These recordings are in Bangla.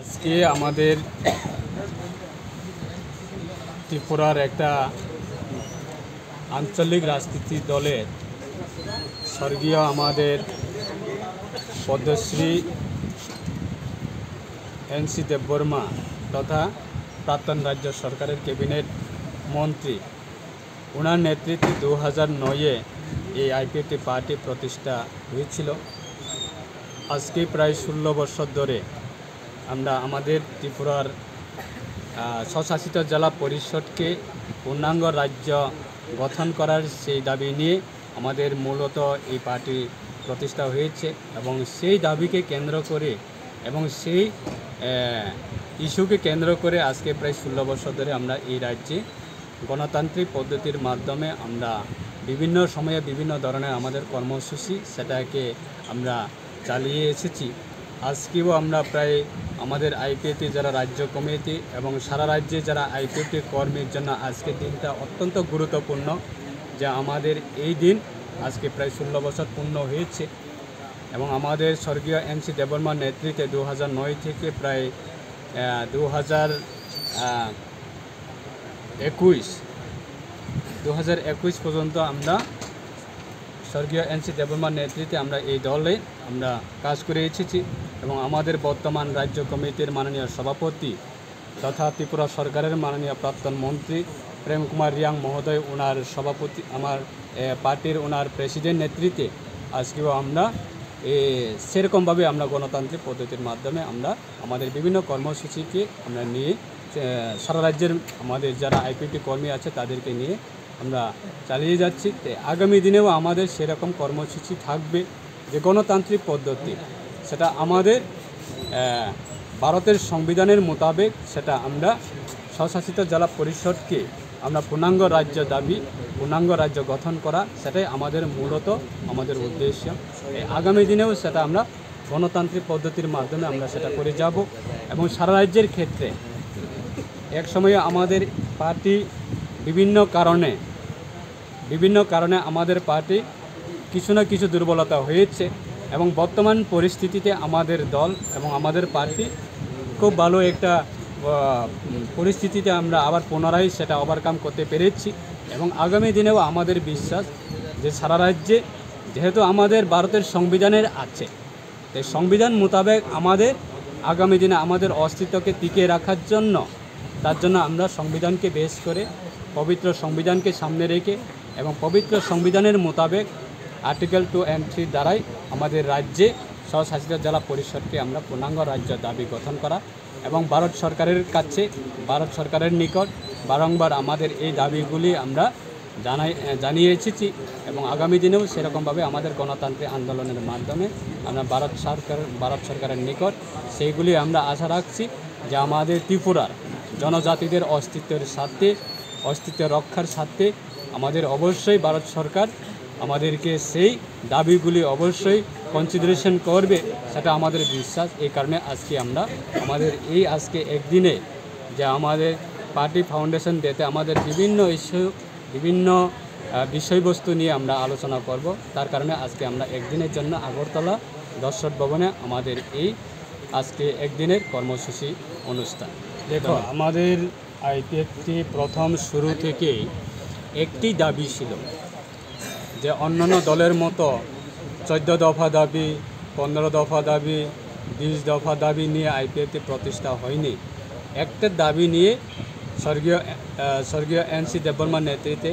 আজকে আমাদের ত্রিপুরার একটা আঞ্চলিক রাজনীতি দলের স্বর্গীয় আমাদের পদ্মশ্রী এনসি দেববর্মা তথা প্রাক্তন রাজ্য সরকারের ক্যাবিনেট মন্ত্রী ওনার নেতৃত্বে 2009-এ এই আইপিএফটি পার্টি প্রতিষ্ঠা হয়েছিল। আজকে প্রায় 16 বছর ধরে আমরা আমাদের ত্রিপুরার স্বশাসিত জেলা পরিষদকে পূর্ণাঙ্গ রাজ্য গঠন করার সেই দাবি নিয়ে আমাদের মূলত এই পার্টি প্রতিষ্ঠা হয়েছে এবং সেই দাবিকে কেন্দ্র করে এবং সেই ইস্যুকে কেন্দ্র করে আজকে প্রায় 16 বছর ধরে আমরা এই রাজ্যে গণতান্ত্রিক পদ্ধতির মাধ্যমে আমরা বিভিন্ন সময়ে বিভিন্ন ধরনের আমাদের কর্মসূচি সেটাকে আমরা চালিয়ে এসেছি। আজকেও আমরা প্রায় আমাদের আইপিএফটি যারা রাজ্য কমিটি এবং সারা রাজ্যে যারা আইপিএফটি কর্মীর জন্য আজকের দিনটা অত্যন্ত গুরুত্বপূর্ণ, যে আমাদের এই দিন আজকে প্রায় 16 বছর পূর্ণ হয়েছে এবং আমাদের স্বর্গীয় এনসি দেববর্মার নেতৃত্বে 2009 থেকে প্রায় 2021 পর্যন্ত আমরা স্বর্গীয় এনসি দেববর্মার নেতৃত্বে আমরা এই দলে আমরা কাজ করে এসেছি এবং আমাদের বর্তমান রাজ্য কমিটির মাননীয় সভাপতি তথা ত্রিপুরা সরকারের মাননীয় প্রাক্তন মন্ত্রী প্রেম কুমার রিয়াং মহোদয় ওনার সভাপতি আমার পার্টির ওনার প্রেসিডেন্ট নেতৃত্বে আজকেও আমরা সেরকমভাবে আমরা গণতান্ত্রিক পদ্ধতির মাধ্যমে আমরা আমাদের বিভিন্ন কর্মসূচিকে আমরা নিয়ে সারা রাজ্যের আমাদের যারা আইপিএফটি কর্মী আছে তাদেরকে নিয়ে আমরা চালিয়ে যাচ্ছি। আগামী দিনেও আমাদের সেরকম কর্মসূচি থাকবে, যে গণতান্ত্রিক পদ্ধতি সেটা আমাদের ভারতের সংবিধানের মোতাবেক সেটা আমরা স্বশাসিত জেলা পরিষদকে আমরা পূর্ণাঙ্গ রাজ্য দাবি পূর্ণাঙ্গ রাজ্য গঠন করা, সেটাই আমাদের মূলত আমাদের উদ্দেশ্য। আগামী দিনেও সেটা আমরা গণতান্ত্রিক পদ্ধতির মাধ্যমে আমরা সেটা করে যাব এবং সারা রাজ্যের ক্ষেত্রে এক সময়ে আমাদের পার্টি বিভিন্ন কারণে আমাদের পার্টি কিছু না কিছু দুর্বলতা হয়েছে এবং বর্তমান পরিস্থিতিতে আমাদের দল এবং আমাদের পার্টি খুব ভালো একটা পরিস্থিতিতে আমরা আবার পুনরায় সেটা ওভারকাম করতে পেরেছি এবং আগামী দিনেও আমাদের বিশ্বাস যে সারা রাজ্যে যেহেতু আমাদের ভারতের সংবিধানের আছে, এই সংবিধান মোতাবেক আমাদের আগামী দিনে আমাদের অস্তিত্বকে টিকিয়ে রাখার জন্য তার জন্য আমরা সংবিধানকে বেস করে পবিত্র সংবিধানকে সামনে রেখে এবং পবিত্র সংবিধানের মোতাবেক আর্টিকেল 2 and 3 দ্বারাই আমাদের রাজ্যে স্বশাসিত জেলা পরিষদকে আমরা পূর্ণাঙ্গ রাজ্য দাবি গঠন করা এবং ভারত সরকারের নিকট বারংবার আমাদের এই দাবিগুলি আমরা জানিয়ে এসেছি এবং আগামী দিনেও সেরকমভাবে আমাদের গণতান্ত্রিক আন্দোলনের মাধ্যমে আমরা ভারত সরকারের নিকট সেইগুলি আমরা আশা রাখছি যে আমাদের ত্রিপুরার জনজাতিদের অস্তিত্ব রক্ষার স্বার্থে আমাদের অবশ্যই ভারত সরকার আমাদেরকে সেই দাবিগুলি অবশ্যই কনসিডারেশন করবে, সেটা আমাদের বিশ্বাস। এই কারণে আজকে আমরা আমাদের এই আজকে একদিনে যে আমাদের পার্টি ফাউন্ডেশন ডেতে আমাদের বিভিন্ন বিষয়বস্তু নিয়ে আমরা আলোচনা করব, তার কারণে আজকে আমরা একদিনের জন্য আগরতলা দর্শক ভবনে আমাদের এই আজকে একদিনের কর্মসূচি অনুষ্ঠান। দেখো, আমাদের আইপিএফটি প্রথম শুরু থেকেই একটি দাবি ছিল যে অন্যান্য দলের মতো 14 দফা দাবি, 15 দফা দাবি, 20 দফা দাবি নিয়ে আইপিএফটি প্রতিষ্ঠা হয়নি। একটা দাবি নিয়ে স্বর্গীয় এনসি দেববর্মার নেতৃত্বে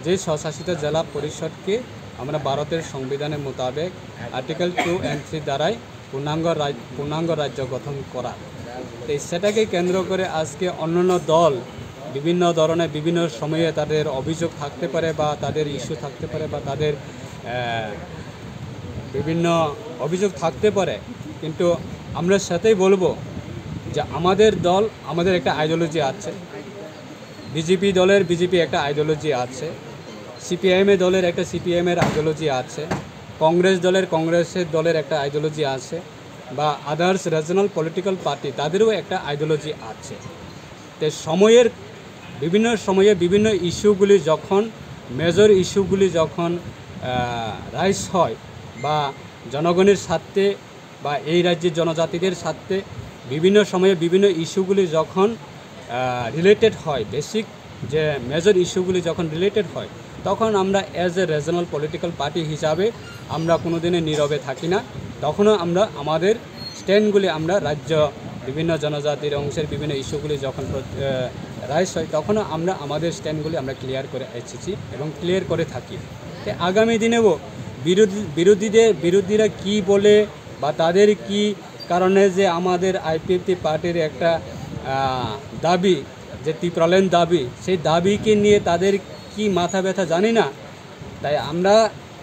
যে স্বশাসিত জেলা পরিষদকে আমরা ভারতের সংবিধানের মোতাবেক আর্টিকেল 2 and 3 দ্বারাই পূর্ণাঙ্গ রাজ্য গঠন করা, তো সেটাকে কেন্দ্র করে আজকে অন্যান্য দল বিভিন্ন ধরনের বিভিন্ন সময়ে তাদের অভিযোগ থাকতে পারে বা তাদের ইস্যু থাকতে পারে বা তাদের বিভিন্ন অভিযোগ থাকতে পারে, কিন্তু আমরা সেটাই বলবো যে আমাদের দল আমাদের একটা আইডিওলজি আছে, বিজেপি দলের একটা আইডিওলজি আছে, সিপিআইএম দলের একটা সিপিআইএমের আইডিওলজি আছে, কংগ্রেসের দলের একটা আইডিওলজি আছে বা আদার্স রিজনাল পলিটিক্যাল পার্টি তাদেরও একটা আইডিওলজি আছে। তো বিভিন্ন সময়ে বিভিন্ন ইস্যুগুলি যখন মেজর ইস্যুগুলি যখন রাইজ হয় বা জনগণের স্বার্থে বা এই রাজ্যের জনজাতিদের স্বার্থে বিভিন্ন সময়ে বিভিন্ন ইস্যুগুলি যখন রিলেটেড হয়, বেসিক যে মেজর ইস্যুগুলি যখন রিলেটেড হয়, তখন আমরা as a regional political party হিসাবে আমরা কোনো দিনে নীরবে থাকি না। তখনও আমরা আমাদের স্ট্যান্ডগুলি আমরা রাজ্য বিভিন্ন জনজাতির অংশের বিভিন্ন ইস্যুগুলি যখন রাইজ হয়, তখনও আমরা আমাদের স্ট্যান্ডগুলি আমরা ক্লিয়ার করে এসেছি এবং ক্লিয়ার করে থাকি। তো আগামী দিনেও বিরোধীরা কি বলে বা তাদের কি কারণে যে আমাদের আইপিএফটি পার্টির একটা দাবি, যে ত্রিপলায়ন দাবি, সেই দাবিকে নিয়ে তাদের কি মাথা ব্যথা জানি না। তাই আমরা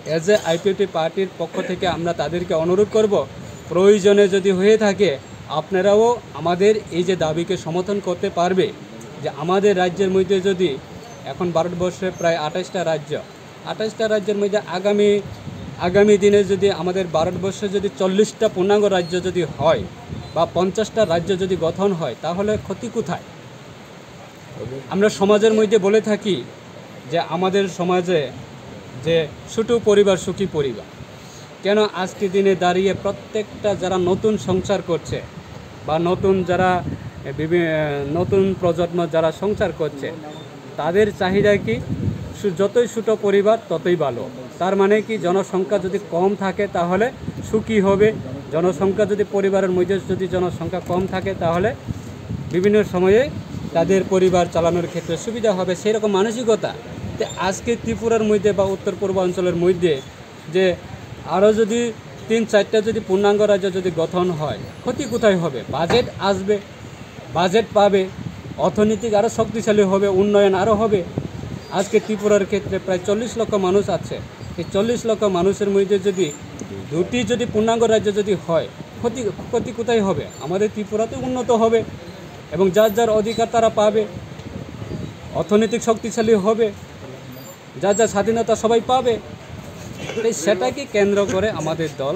অ্যাজ এ আইপিএফটি পার্টির পক্ষ থেকে আমরা তাদেরকে অনুরোধ করব, প্রয়োজনে যদি হয়ে থাকে আপনারাও আমাদের এই যে দাবিকে সমর্থন করতে পারবে। যে আমাদের রাজ্যের মধ্যে যদি এখন ভারতবর্ষে প্রায় 28টা রাজ্যের মধ্যে আগামী দিনে যদি আমাদের ভারতবর্ষে যদি 40টা পূর্ণাঙ্গ রাজ্য যদি হয় বা 50টা রাজ্য যদি গঠন হয়, তাহলে ক্ষতি কোথায়? আমরা সমাজের মধ্যে বলে থাকি যে আমাদের সমাজে যে ছোট পরিবার সুখী পরিবার। কেন আজকে দিনে দাঁড়িয়ে প্রত্যেকটা যারা নতুন সংসার করছে বা নতুন প্রজন্ম যারা সংসার করছে, তাদের চাহিদা কি যতই ছোট পরিবার ততই ভালো। তার মানে কি জনসংখ্যা যদি কম থাকে তাহলে সুখী হবে, জনসংখ্যা যদি পরিবারের মধ্যে যদি জনসংখ্যা কম থাকে তাহলে বিভিন্ন সময়ে তাদের পরিবার চালানোর ক্ষেত্রে সুবিধা হবে, সেরকম মানসিকতা। তো আজকে ত্রিপুরার মধ্যে বা উত্তর পূর্বাঞ্চলের মধ্যে যে আরও যদি 3-4টা যদি পূর্ণাঙ্গ রাজ্য যদি গঠন হয়, ক্ষতি কোথায় হবে? বাজেট আসবে, বাজেট পাবে, অর্থনৈতিক আরও শক্তিশালী হবে, উন্নয়ন আরও হবে। আজকে ত্রিপুরার ক্ষেত্রে প্রায় 40 লক্ষ মানুষ আছে। এই 40 লক্ষ মানুষের মধ্যে যদি 2টি যদি পূর্ণাঙ্গ রাজ্য যদি হয়, ক্ষতি কোথায় হবে? আমাদের ত্রিপুরাতে উন্নত হবে এবং যার অধিকার তারা পাবে, অর্থনৈতিক শক্তিশালী হবে, যার স্বাধীনতা সবাই পাবে। তাই সেটাকে কেন্দ্র করে আমাদের দল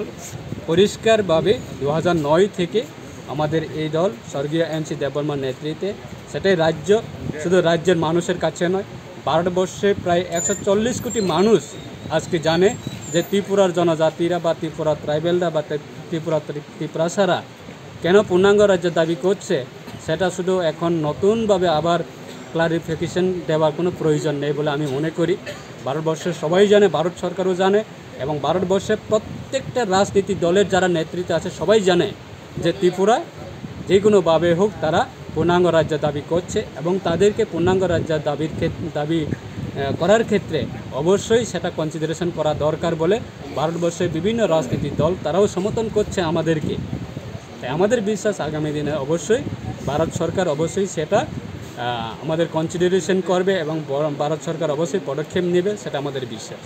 পরিষ্কারভাবে 2009 থেকে আমাদের এই দল স্বর্গীয় এমসি দেববর্মার নেতৃত্বে, সেটাই শুধু রাজ্যের মানুষের কাছে নয়, ভারতবর্ষে প্রায় 140 কোটি মানুষ আজকে জানে যে ত্রিপুরার জনজাতিরা বা ত্রিপুরা ট্রাইবেলরা বা ত্রিপুরাসারা কেন পূর্ণাঙ্গ রাজ্যের দাবি করছে। সেটা শুধু এখন নতুনভাবে আবার ক্লারিফিকেশন দেওয়ার কোনো প্রয়োজন নেই বলে আমি মনে করি। ভারতবর্ষের সবাই জানে, ভারত সরকারও জানে এবং ভারতবর্ষের প্রত্যেকটা রাজনীতি দলের যারা নেতৃত্বে আছে সবাই জানে যে ত্রিপুরা যে কোনোভাবে হোক তারা পূর্ণাঙ্গ রাজ্য দাবি করছে এবং তাদেরকে পূর্ণাঙ্গ রাজ্য দাবি করার ক্ষেত্রে অবশ্যই সেটা কনসিডারেশন করা দরকার বলে ভারতবর্ষের বিভিন্ন রাজনৈতিক দল তারাও সমর্থন করছে আমাদেরকে। তাই আমাদের বিশ্বাস আগামী দিনে অবশ্যই ভারত সরকার অবশ্যই সেটা আমাদের কনসিডারেশন করবে এবং ভারত সরকার অবশ্যই পদক্ষেপ নেবে, সেটা আমাদের বিশ্বাস।